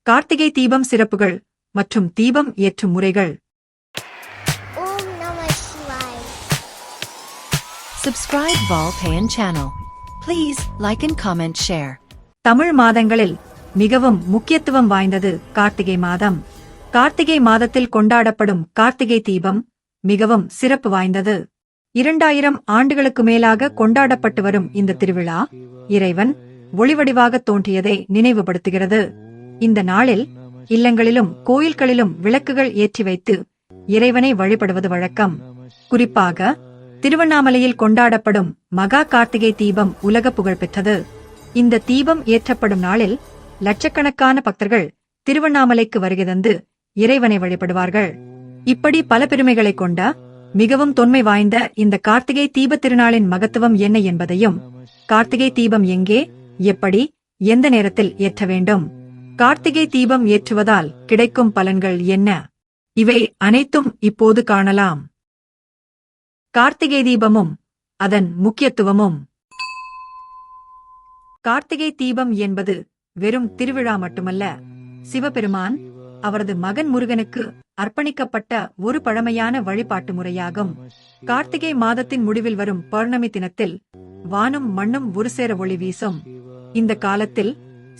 கார்த்திகை தீபம் சிறப்புகள் மற்றும் தீபம் ஏற்றும் முறைகள். Om Namah Shivaya. Subscribe Valpayan channel. Please like and comment share. Tamil மாதங்களில் மிகவும் முக்கியத்துவம் வாய்ந்தது கார்த்திகை மாதம். கார்த்திகை மாதத்தில் கொண்டாடப்படும் கார்த்திகை தீபம் மிகவும் சிறப்பு வாய்ந்தது. 2000 ஆண்டுகளுக்கு மேலாக கொண்டாடப்பட்டு வரும் இந்த திருவிழா இறைவன் ஒளிவடிவாக தோன்றியதை நினைவுபடுத்துகிறது. இந்த நாளில் இல்லங்களிலும் கோயில்களிலும் விளக்குகள் ஏற்றி வைத்து இறைவனை வழிபடுவது வழக்கம். குறிப்பாக திருவண்ணாமலையில் கொண்டாடப்படும் மகா கார்த்திகை தீபம் உலக புகழ் பெற்றது. இந்த தீபம் ஏற்றப்படும் நாளில் லட்சக்கணக்கான பக்தர்கள் திருவண்ணாமலைக்கு வருகை தந்து இறைவனை வழிபடுவார்கள். இப்படி பல பெருமைகளை கொண்ட மிகவும் தொன்மை வாய்ந்த இந்த கார்த்திகை தீப திருநாளின் மகத்துவம் என்ன என்பதையும், கார்த்திகை தீபம் எங்கே, எப்படி, எந்த நேரத்தில் ஏற்ற வேண்டும், கார்த்திகை தீபம் ஏற்றுவதால் கிடைக்கும் பலன்கள் என்ன, இவை அனைத்தும் இப்போது காணலாம். கார்த்திகை தீபமும் அதன் முக்கியத்துவமும். கார்த்திகை தீபம் என்பது வெறும் திருவிழா மட்டுமல்ல, சிவபெருமான் அவரது மகன் முருகனுக்கு அர்ப்பணிக்கப்பட்ட ஒரு பழமையான வழிபாட்டு முறையாகும். கார்த்திகை மாதத்தின் முடிவில் வரும் பௌர்ணமி தினத்தில் வானும் மண்ணும் ஒருசேர ஒளி வீசும். இந்த காலத்தில்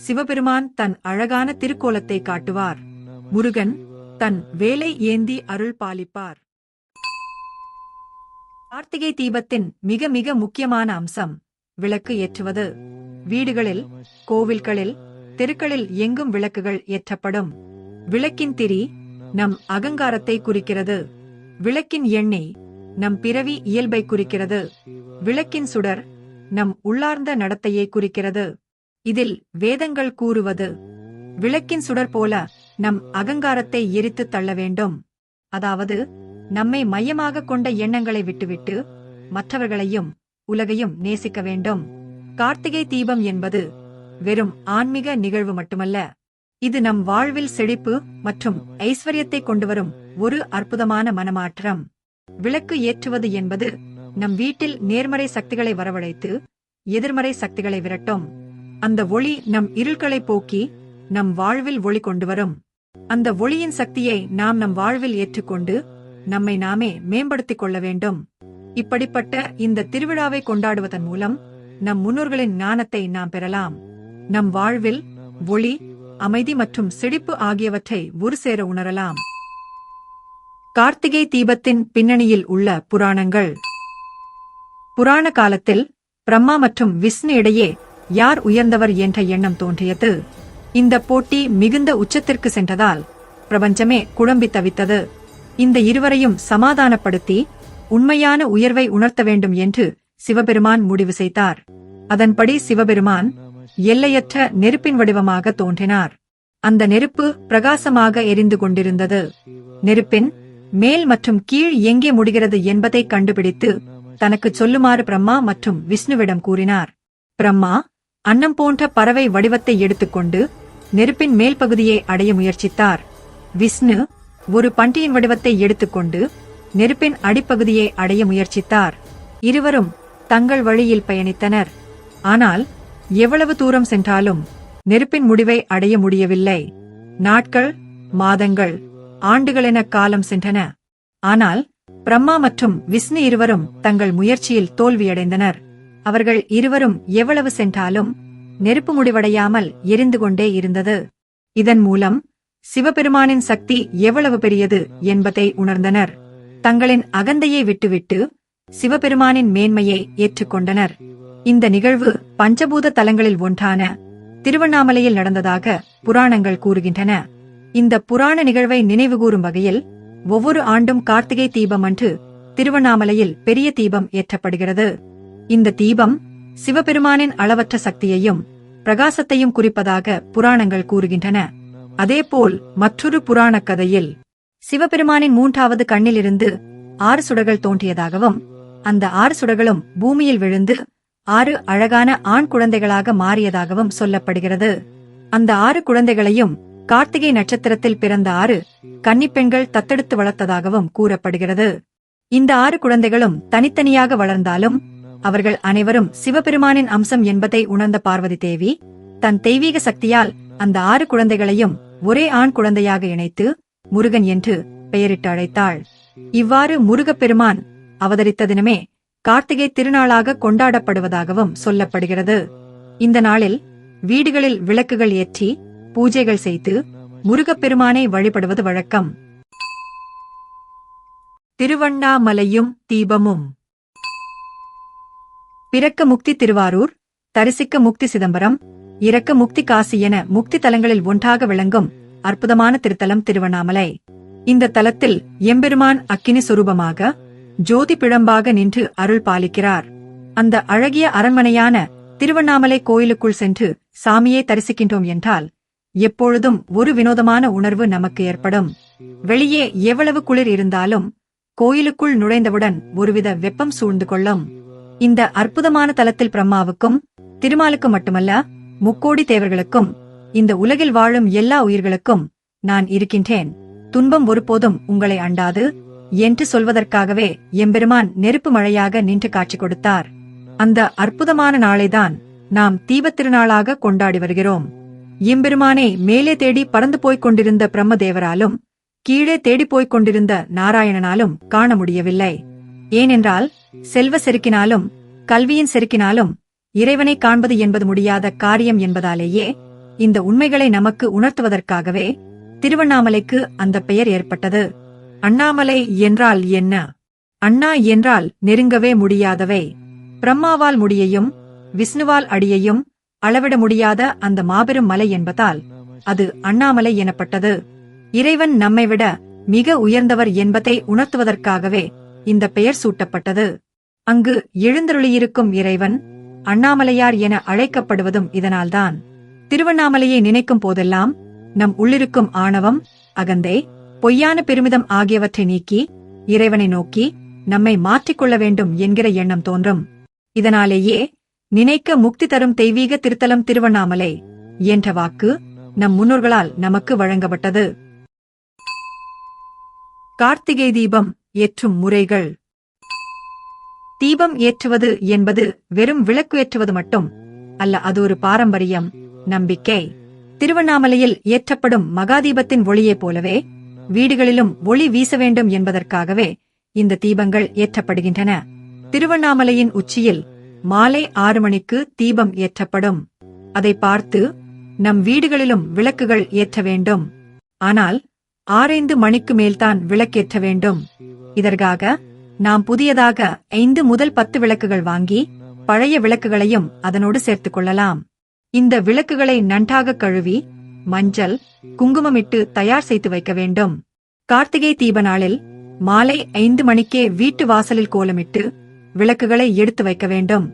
சிவபெருமான் தன் அழகான திருக்கோலத்தை காட்டுவார். முருகன் தன் வேலை ஏந்தி அருள் பாலிப்பார். கார்த்திகை தீபத்தின் மிக மிக முக்கியமான அம்சம் விளக்கு ஏற்றுவது. வீடுகளில், கோவில்களில், தெருக்களில் எங்கும் விளக்குகள் ஏற்றப்படும். விளக்கின் திரி நம் அகங்காரத்தை குறிக்கிறது. விளக்கின் எண்ணெய் நம் பிறவி இயல்பை குறிக்கிறது. விளக்கின் சுடர் நம் உள்ளார்ந்த நடத்தையை குறிக்கிறது. இதில் வேதங்கள் கூறுவது, விளக்கின் சுடர் போல நம் அகங்காரத்தை எரித்து தள்ள வேண்டும். அதாவது நம்மை மையமாக கொண்ட எண்ணங்களை விட்டுவிட்டு மற்றவர்களையும் உலகையும் நேசிக்க வேண்டும். கார்த்திகை தீபம் என்பது வெறும் ஆன்மீக நிகழ்வு மட்டுமல்ல, இது நம் வாழ்வில் செழிப்பு மற்றும் ஐஸ்வர்யத்தை கொண்டுவரும் ஒரு அற்புதமான மனமாற்றம். விளக்கு ஏற்றுவது என்பது நம் வீட்டில் நேர்மறை சக்திகளை வரவழைத்து எதிர்மறை சக்திகளை விரட்டும். அந்த ஒளி நம் இருள்களை போக்கி நம் வாழ்வில் ஒளி கொண்டு வரும். அந்த ஒளியின் சக்தியை நாம் நம் வாழ்வில் ஏற்றுக்கொண்டு நம்மை நாமே மேம்படுத்திக் கொள்ள வேண்டும். இப்படிப்பட்ட இந்த திருவிழாவை கொண்டாடுவதன் மூலம் நம் முன்னோர்களின் ஞானத்தை நாம் பெறலாம். நம் வாழ்வில் ஒளி, அமைதி மற்றும் செழிப்பு ஆகியவற்றை ஒரு சேர உணரலாம். கார்த்திகை தீபத்தின் பின்னணியில் உள்ள புராணங்கள். புராண காலத்தில் பிரம்மா மற்றும் விஷ்ணு இடையே யார் உயர்ந்தவர் என்ற எண்ணம் தோன்றியது. இந்த போட்டி மிகுந்த உச்சத்திற்கு சென்றதால் பிரபஞ்சமே குழம்பி தவித்தது. இந்த இருவரையும் சமாதானப்படுத்தி உண்மையான உயர்வை உணர்த்த வேண்டும் என்று சிவபெருமான் முடிவு செய்தார். அதன்படி சிவபெருமான் எல்லையற்ற நெருப்பின் வடிவமாக தோன்றினார். அந்த நெருப்பு பிரகாசமாக எரிந்து கொண்டிருந்தது. நெருப்பின் மேல் மற்றும் கீழ் எங்கே முடிகிறது என்பதை கண்டுபிடித்து தனக்கு சொல்லுமாறு பிரம்மா மற்றும் விஷ்ணுவிடம் கூறினார். பிரம்மா அன்னம் போன்ற பறவை வடிவத்தை எடுத்துக்கொண்டு நெருப்பின் மேல் பகுதியை அடைய முயற்சித்தார். விஷ்ணு ஒரு பன்றியின் வடிவத்தை எடுத்துக்கொண்டு நெருப்பின் அடிப்பகுதியை அடைய முயற்சித்தார். இருவரும் தங்கள் வழியில் பயணித்தனர். ஆனால் எவ்வளவு தூரம் சென்றாலும் நெருப்பின் முடிவை அடைய முடியவில்லை. நாட்கள், மாதங்கள், ஆண்டுகள் என காலம் சென்றன. ஆனால் பிரம்மா மற்றும் விஷ்ணு இருவரும் தங்கள் முயற்சியில் தோல்வியடைந்தனர். அவர்கள் இருவரும் எவ்வளவு சென்றாலும் நெருப்பு முடிவடையாமல் எரிந்து கொண்டே இருந்தது. இதன் மூலம் சிவபெருமானின் சக்தி எவ்வளவு பெரியது என்பதை உணர்ந்தனர். தங்களின் அகந்தையை விட்டுவிட்டு சிவபெருமானின் மேன்மையை ஏற்றுக்கொண்டனர். இந்த நிகழ்வு பஞ்சபூத தலங்களில் ஒன்றான திருவண்ணாமலையில் நடந்ததாக புராணங்கள் கூறுகின்றன. இந்த புராண நிகழ்வை நினைவுகூரும் வகையில் ஒவ்வொரு ஆண்டும் கார்த்திகை தீபம் அன்று திருவண்ணாமலையில் பெரிய தீபம் ஏற்றப்படுகிறது. இந்த தீபம் சிவபெருமானின் அளவற்ற சக்தியையும் பிரகாசத்தையும் குறிப்பதாக புராணங்கள் கூறுகின்றன. அதேபோல் மற்றொரு புராண கதையில் சிவபெருமானின் 3வது கண்ணிலிருந்து 6 சுடர்கள் தோன்றியதாகவும் அந்த 6 சுடர்களும் பூமியில் விழுந்து 6 அழகான ஆண் குழந்தைகளாக மாறியதாகவும் சொல்லப்படுகிறது. அந்த 6 குழந்தைகளையும் கார்த்திகை நட்சத்திரத்தில் பிறந்த 6 கன்னிப்பெண்கள் தத்தெடுத்து வளர்த்ததாகவும் கூறப்படுகிறது. இந்த 6 குழந்தைகளும் தனித்தனியாக வளர்ந்தாலும் அவர்கள் அனைவரும் சிவபெருமானின் அம்சம் என்பதை உணர்ந்த பார்வதி தேவி தன் தெய்வீக சக்தியால் அந்த 6 குழந்தைகளையும் ஒரே ஆண் குழந்தையாக இணைத்து முருகன் என்று பெயரிட்டு அழைத்தாள். இவ்வாறு முருகப்பெருமான் அவதரித்த தினமே கார்த்திகை திருநாளாக கொண்டாடப்படுவதாகவும் சொல்லப்படுகிறது. இந்த நாளில் வீடுகளில் விளக்குகள் ஏற்றி பூஜைகள் செய்து முருகப்பெருமானை வழிபடுவது வழக்கம். திருவண்ணாமலையும் தீபமும். பிறக்க முக்தி திருவாரூர், தரிசிக்க முக்தி சிதம்பரம், இறக்க முக்தி காசி என முக்தி தலங்களில் ஒன்றாக விளங்கும் அற்புதமான திருத்தலம் திருவண்ணாமலை. இந்த தலத்தில் எம்பெருமான் அக்கினி சொரூபமாக ஜோதி பிழம்பாக நின்று அருள் பாலிக்கிறார். அந்த அழகிய அரண்மனையான திருவண்ணாமலை கோயிலுக்குள் சென்று சாமியை தரிசிக்கின்றோம் என்றால் எப்பொழுதும் ஒரு வினோதமான உணர்வு நமக்கு ஏற்படும். வெளியே எவ்வளவு குளிர் இருந்தாலும் கோயிலுக்குள் நுழைந்தவுடன் ஒருவித வெப்பம் சூழ்ந்து கொள்ளும். இந்த அற்புதமான தலத்தில் பிரம்மாவுக்கும் திருமாலுக்கும் மட்டுமல்ல, முக்கோடி தேவர்களுக்கும் இந்த உலகில் வாழும் எல்லா உயிர்களுக்கும் நான் இருக்கின்றேன், துன்பம் ஒருபோதும் உங்களை அண்டாது என்று சொல்வதற்காகவே எம்பெருமான் நெருப்பு மழையாக நின்று காட்சி கொடுத்தார். அந்த அற்புதமான நாளைதான் நாம் தீபத் திருநாளாக கொண்டாடி வருகிறோம். எம்பெருமானை மேலே தேடி பறந்து போய்க் கொண்டிருந்த பிரம்மதேவராலும் கீழே தேடிப்போய்க் கொண்டிருந்த நாராயணனாலும் காண முடியவில்லை. ஏனென்றால் செல்வ செருக்கினாலும் கல்வியின் செருக்கினாலும் இறைவனை காண்பது என்பது முடியாத காரியம் என்பதாலேயே இந்த உண்மைகளை நமக்கு உணர்த்துவதற்காகவே திருவண்ணாமலைக்கு அந்த பெயர் ஏற்பட்டது. அண்ணாமலை என்றால் என்ன? அண்ணா என்றால் நெருங்கவே முடியாதவை. பிரம்மாவால் முடியையும் விஷ்ணுவால் அடியையும் அளவிட முடியாத அந்த மாபெரும் மலை என்பதால் அது அண்ணாமலை எனப்பட்டது. இறைவன் நம்மை விட மிக உயர்ந்தவர் என்பதை உணர்த்துவதற்காகவே இந்த பெயர் சூட்டப்பட்டது. அங்கு எழுந்தருளியிருக்கும் இறைவன் அண்ணாமலையார் என அழைக்கப்படுவதும் இதனால்தான். திருவண்ணாமலையை நினைக்கும் போதெல்லாம் நம் உள்ளிருக்கும் ஆணவம், அகந்தை, பொய்யான பெருமிதம் ஆகியவற்றை நீக்கி இறைவனை நோக்கி நம்மை மாற்றிக்கொள்ள வேண்டும் என்கிற எண்ணம் தோன்றும். இதனாலேயே நினைக்க முக்தி தரும் தெய்வீக திருத்தலம் திருவண்ணாமலை என்ற வாக்கு நம் முன்னோர்களால் நமக்கு வழங்கப்பட்டது. கார்த்திகை தீபம் ஏற்றும் முறைகள். தீபம் ஏற்றுவது என்பது வெறும் விளக்கு ஏற்றுவது மட்டும் அல்ல, அது ஒரு பாரம்பரியம், நம்பிக்கை. திருவண்ணாமலையில் ஏற்றப்படும் மகாதீபத்தின் ஒளியைப் போலவே வீடுகளிலும் ஒளி வீச வேண்டும் என்பதற்காகவே இந்த தீபங்கள் ஏற்றப்படுகின்றன. திருவண்ணாமலையின் உச்சியில் மாலை 6 மணிக்கு தீபம் ஏற்றப்படும். அதை பார்த்து நம் வீடுகளிலும் விளக்குகள் ஏற்ற வேண்டும். ஆனால் 6 மணிக்கு மேல்தான் விளக்கேற்ற வேண்டும். இதற்காக நாம் புதியதாக 5 முதல் 10 விளக்குகள் வாங்கி பழைய விளக்குகளையும் அதனோடு சேர்த்துக் கொள்ளலாம். இந்த விளக்குகளை நன்றாக கழுவி மஞ்சள், குங்குமமிட்டு தயார் செய்து வைக்க வேண்டும். கார்த்திகை தீப நாளில் மாலை 5 மணிக்கே வீட்டு வாசலில் கோலமிட்டு விளக்குகளை எடுத்து வைக்க வேண்டும்.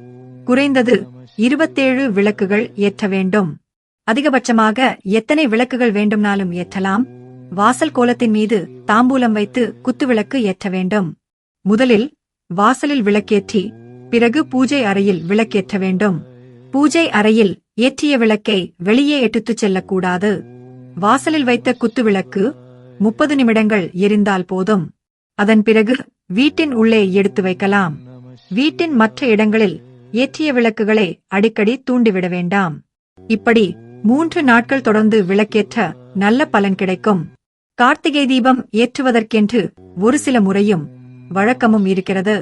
குறைந்தது 27 விளக்குகள் ஏற்ற வேண்டும். அதிகபட்சமாக எத்தனை விளக்குகள் வேண்டும்னாலும் ஏற்றலாம். வாசல் கோலத்தின் மீது தாம்பூலம் வைத்து குத்துவிளக்கு ஏற்ற வேண்டும். முதலில் வாசலில் விளக்கேற்றி பிறகு பூஜை அறையில் விளக்கேற்ற வேண்டும். பூஜை அறையில் ஏற்றிய விளக்கை வெளியே எடுத்துச் செல்லக்கூடாது. வாசலில் வைத்த குத்துவிளக்கு 30 நிமிடங்கள் எரிந்தால் போதும். அதன் பிறகு வீட்டின் உள்ளே எடுத்து வைக்கலாம். வீட்டின் மற்ற இடங்களில் ஏற்றிய விளக்குகளை அடிக்கடி தூண்டிவிட வேண்டாம். இப்படி 3 நாட்கள் தொடர்ந்து விளக்கேற்ற நல்ல பலன் கிடைக்கும். கார்த்திகை தீபம் ஏற்றுவதற்கென்று ஒரு சில முறையும் வழக்கமும் இருக்கிறது.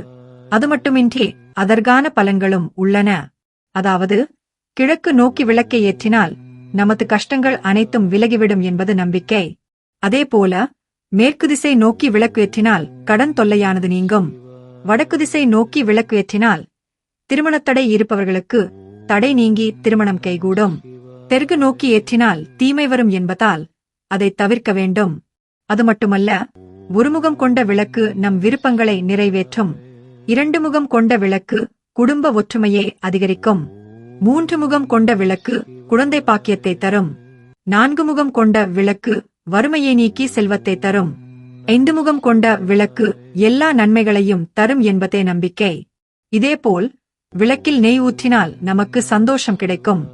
அது மட்டுமின்றி அதற்கான பலன்களும் உள்ளன. அதாவது, கிழக்கு நோக்கி விளக்கை ஏற்றினால் நமது கஷ்டங்கள் அனைத்தும் விலகிவிடும் என்பது நம்பிக்கை. அதேபோல மேற்கு திசை நோக்கி விளக்கு ஏற்றினால் கடன் தொல்லையானது நீங்கும். வடக்கு திசை நோக்கி விளக்கு ஏற்றினால் திருமணத்தடை இருப்பவர்களுக்கு தடை நீங்கி திருமணம் கைகூடும். தெற்கு நோக்கி ஏற்றினால் தீமை வரும் என்பதால் அதை தவிர்க்க வேண்டும். அது மட்டுமல்ல, ஒருமுகம் கொண்ட விளக்கு நம் விருப்பங்களை நிறைவேற்றும். 2 முகம் கொண்ட விளக்கு குடும்ப ஒற்றுமையை அதிகரிக்கும். 3 முகம் கொண்ட விளக்கு குழந்தை பாக்கியத்தை தரும். 4 முகம் கொண்ட விளக்கு வறுமையை நீக்கி செல்வத்தை தரும். 5 முகம் கொண்ட விளக்கு எல்லா நன்மைகளையும் தரும் என்பதே நம்பிக்கை. இதேபோல் விளக்கில் நெய் ஊற்றினால் நமக்கு சந்தோஷம் கிடைக்கும்.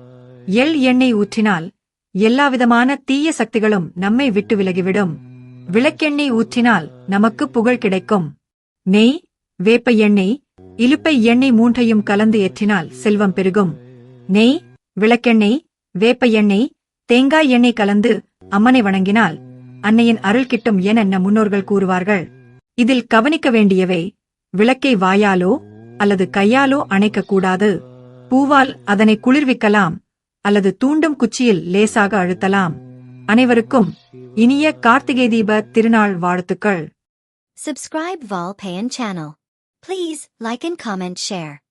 எள் எண்ணெய் ஊற்றினால் எல்லாவிதமான தீய சக்திகளும் நம்மை விட்டு விலகிவிடும். விளக்கெண்ணெய் ஊற்றினால் நமக்கு புகழ் கிடைக்கும். நெய், வேப்ப எண்ணெய், இலுப்பை எண்ணெய் 3ஐயும் கலந்து ஏற்றினால் செல்வம் பெருகும். நெய், விளக்கெண்ணெய், வேப்ப எண்ணெய், தேங்காய் எண்ணெய் கலந்து அம்மனை வணங்கினால் அன்னையின் அருள் கிட்டும் என முன்னோர்கள் கூறுவார்கள். இதில் கவனிக்க வேண்டியவை, விளக்கை வாயாலோ அல்லது கையாலோ அணைக்க கூடாது. பூவால் அதனை குளிர்விக்கலாம் அல்லது தூண்டும் குச்சியில் லேசாக அழுத்தலாம். அனைவருக்கும் இனிய கார்த்திகை தீப திருநாள் வாழ்த்துக்கள். Subscribe Valpayan channel. Please like and comment share.